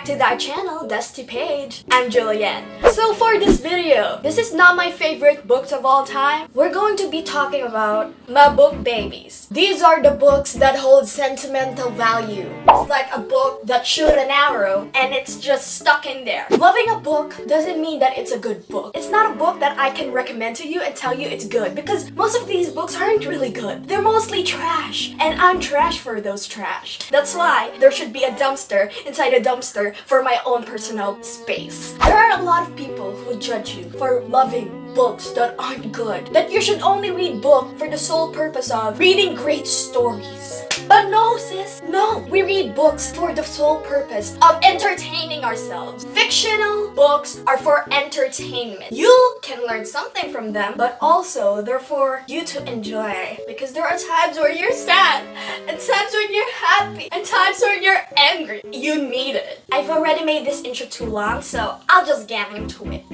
to that channel, Dusty Page. I'm Julien. So for this video, this is not my favorite books of all time. We're going to be talking about my book babies. These are the books that hold sentimental value. It's like a book that shot an arrow and it's just stuck in there. Loving a book doesn't mean that it's a good book. It's not a book that I can recommend to you and tell you it's good, because most of these books aren't really good. They're mostly trash, and I'm trash for those trash. That's why there should be a dumpster inside a dumpster for my own personal space. There are a lot of people who judge you for loving books that aren't good, that you should only read books for the sole purpose of reading great stories. But no, sis, no. We read books for the sole purpose of entertaining ourselves. Fictional books are for entertainment. You can learn something from them, but also they're for you to enjoy. Because there are times where you're sad, and times when you're happy, and times when you're angry. You need it. I've already made this intro too long, so I'll just get into it.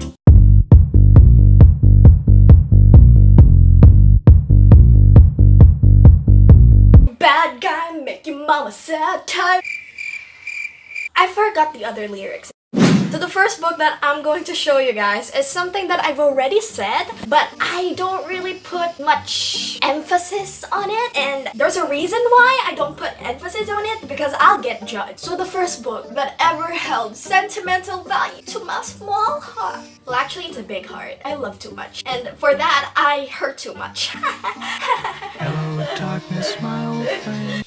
Bad guy, make your mama sad type. I forgot the other lyrics. So the first book that I'm going to show you guys is something that I've already said, but I don't really put much emphasis on it, and there's a reason why I don't put emphasis on it, because I'll get judged. So the first book that ever held sentimental value to my small heart. Well, actually it's a big heart. I love too much, and for that I hurt too much. Hello, darkness, my old friend.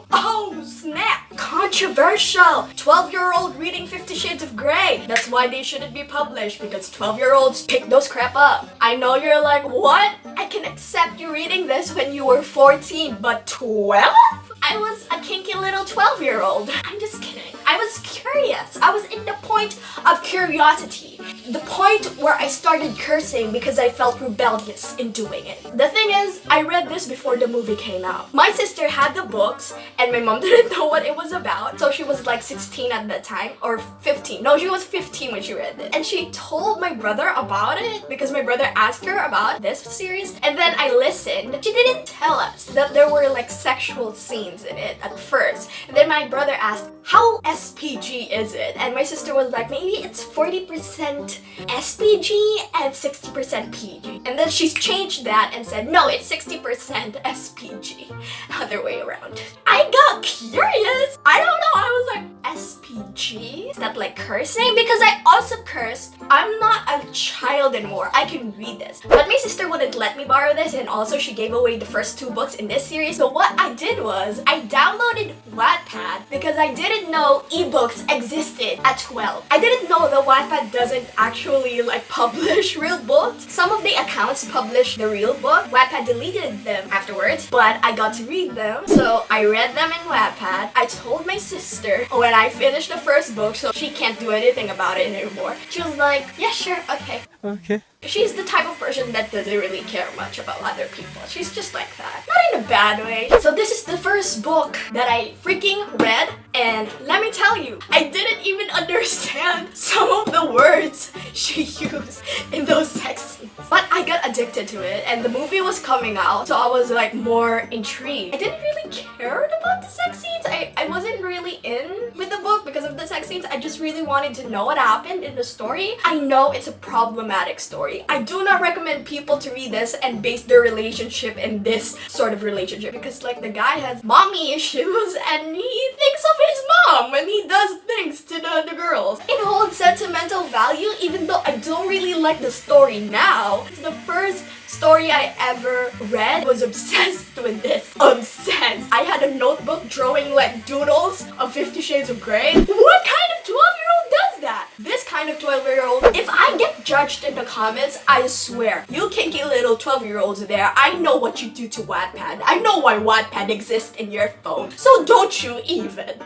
Oh, snap! Controversial! 12-year-old reading 50 Shades of Grey. That's why they shouldn't be published, because 12-year-olds pick those crap up. I know you're like, what? I can accept you reading this when you were 14, but 12? I was a kinky little 12-year-old. I'm just kidding. I was curious. I was in the point of curiosity. The point where I started cursing because I felt rebellious in doing it. The thing is, I read this before the movie came out. My sister had the books and my mom didn't know what it was about. So she was like 16 at that time, or 15. No, she was 15 when she read it. And she told my brother about it because my brother asked her about this series. And then I listened. She didn't tell us that there were like sexual scenes in it at first. And then my brother asked, how SPG is it? And my sister was like, maybe it's 40% SPG and 60% PG. And then she's changed that and said, no, it's 60% SPG. Other way around. I got curious. I don't know. I was like, SPG? Is that like cursing? Because I also cursed. I'm not a child anymore. I can read this. But my sister wouldn't let me borrow this, and also she gave away the first 2 books in this series. So what I did was I downloaded Wattpad because I didn't know ebooks existed at 12. I didn't know that Wattpad doesn't actually like publish real books. Some of the accounts publish the real book. Wattpad deleted them afterwards, but I got to read them. So I read them in Wattpad. I told my sister when I finished the first book, so she can't do anything about it anymore. She was like, yeah, sure, okay. Okay. She's the type of person that doesn't really care much about other people. She's just like that. Not in a bad way. So this is the first book that I freaking read, and let me tell you, I didn't even understand some of the words she used in those sex scenes. But I got addicted to it, and the movie was coming out, so I was like more intrigued. I didn't really care about the sex scenes. I wasn't really in with the book because of the sex scenes. I just really wanted to know what happened in the story. I know it's a problematic story. I do not recommend people to read this and base their relationship in this sort of relationship, because like the guy has mommy issues and he thinks of his mom when he does things to the girls. It holds sentimental value even though I don't really like the story now. It's the first story I ever read. I was obsessed with this. Obsessed. I had a notebook drawing like doodles of 50 Shades of Grey. What kind of 12-year-old does that? This kind of 12-year-old. If I get judged in the comments, I swear, you kinky little 12-year-olds there, I know what you do to Wattpad. I know why Wattpad exists in your phone. So don't you even.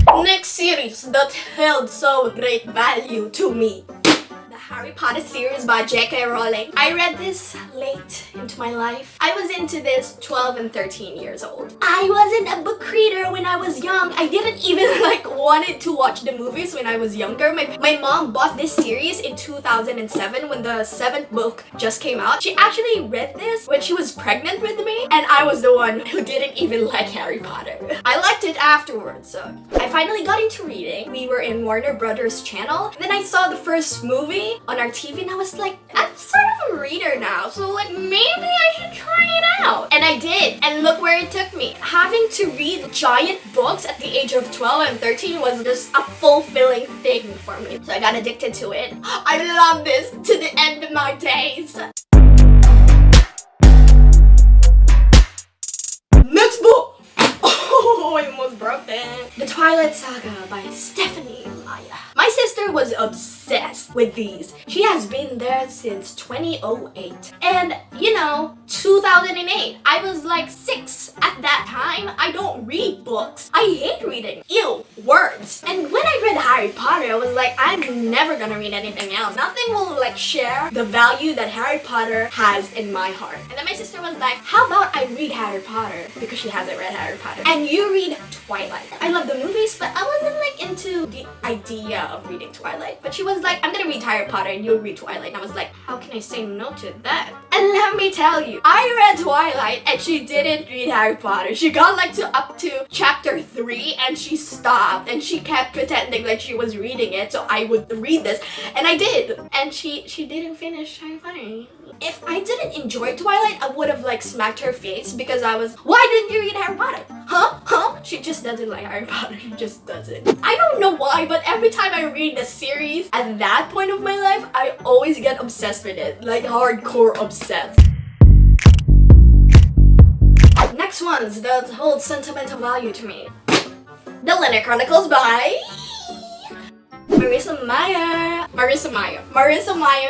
Next series that held so great value to me. Harry Potter series by J.K. Rowling. I read this late into my life. I was into this 12 and 13 years old. I wasn't a book reader when I was young. I didn't even wanted to watch the movies when I was younger. My mom bought this series in 2007 when the 7th book just came out. She actually read this when she was pregnant with me, and I was the one who didn't even like Harry Potter. I liked it afterwards, so I finally got into reading. We were in Warner Brothers channel. Then I saw the first movie on our TV, and I was like, I'm sort of a reader now, so like maybe I should try it out. And I did, and look where it took me. Having to read giant books at the age of 12 and 13 was just a fulfilling thing for me. So I got addicted to it. I love this to the end of my days. Next book! Oh, I almost broke it. The Twilight Saga by Stephanie Meyer. My sister was obsessed with these. She has been there since 2008. And, you know, 2008. I was like 6 at that time. I don't read books. I hate reading. Ew, words. And when I read Harry Potter, I was like, I'm never gonna read anything else. Nothing will like share the value that Harry Potter has in my heart. And then my sister was like, how about I read Harry Potter? Because she hasn't read Harry Potter. And you read Twilight. I love the movies, but I wasn't like into the idea of reading Twilight. But she was like, I'm gonna read Harry Potter and you'll read Twilight. And I was like, how can I say no to that? And let me tell you, I read Twilight and she didn't read Harry Potter. She got like up to chapter 3 and she stopped and she kept pretending like she was reading it so I would read this, and I did. And she didn't finish Harry Potter. If I didn't enjoy Twilight, I would have like smacked her face because I was, why didn't you read Harry Potter? Huh? She just doesn't like Harry Potter. She just doesn't. I don't know why, but every time I read the series at that point of my life, I always get obsessed with it. Like hardcore obsessed. Next ones that hold sentimental value to me. The Lunar Chronicles by Marissa Meyer,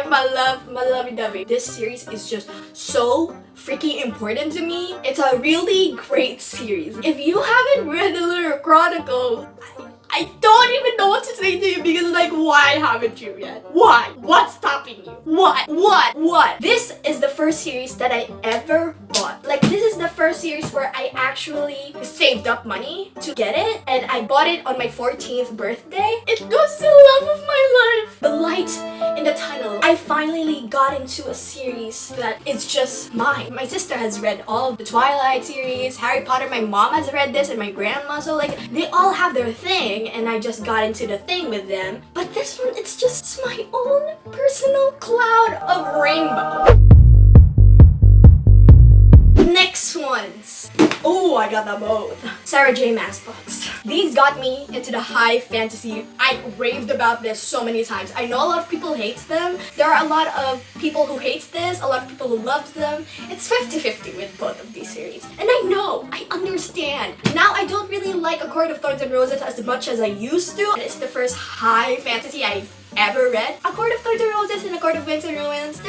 my lovey-dovey. This series is just so freaking important to me. It's a really great series. If you haven't read the Lunar Chronicles, I don't even know what to say to you because like, why haven't you yet? Why? What's stopping you? What? This is the first series that I ever bought. Like, this is the first series where I actually saved up money to get it, and I bought it on my 14th birthday. It was the love of my life. The light in the tunnel. I finally got into a series that is just mine. My sister has read all of the Twilight series, Harry Potter, my mom has read this, and my grandma, so like, they all have their thing, and I just got into the thing with them. But this one, it's just my own personal cloud of rainbow. Next ones. Oh, I got them both. Sarah J. Maas books. These got me into the high fantasy. I raved about this so many times. I know a lot of people hate them. There are a lot of people who hate this, a lot of people who love them. It's 50-50 with both of these series. And I know, I understand. Now I don't really like A Court of Thorns and Roses as much as I used to. It's the first high fantasy I've ever read. A Court of Thorns and Roses and A Court of Winds and Ruins,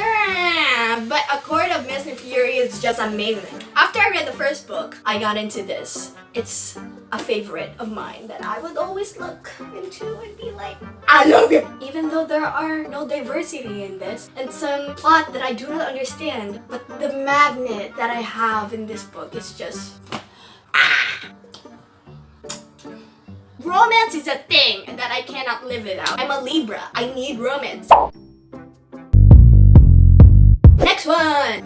but A Court of Mist and Fury is just amazing. After I read the first book, I got into this. It's a favorite of mine that I would always look into and be like, I love it! Even though there are no diversity in this, and some plot that I do not understand, but the magnet that I have in this book is just... Romance is a thing that I cannot live without. I'm a Libra. I need romance. Next one!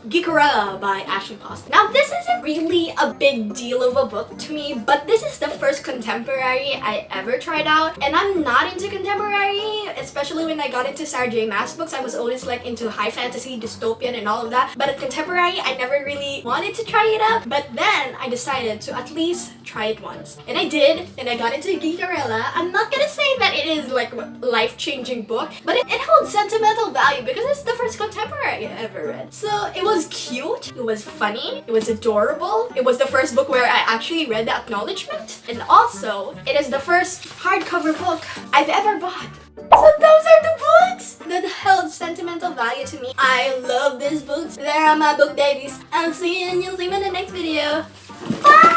Geekerella by Ashley Poston. Now this isn't really a big deal of a book to me, but this is the first contemporary I ever tried out, and I'm not into contemporary, especially when I got into Sarah J. Maas books. I was always like into high fantasy, dystopian, and all of that, but contemporary I never really wanted to try it out. But then I decided to at least try it once, and I did, and I got into Geekerella. I'm not gonna say that it is like a life-changing book, but it holds sentimental value because it's the first contemporary I ever read. So it was cute, it was funny, it was adorable. It was the first book where I actually read the acknowledgement, and also it is the first hardcover book I've ever bought. So those are the books that held sentimental value to me. I love these books. There are my book babies. I'll see you in the next video. Bye!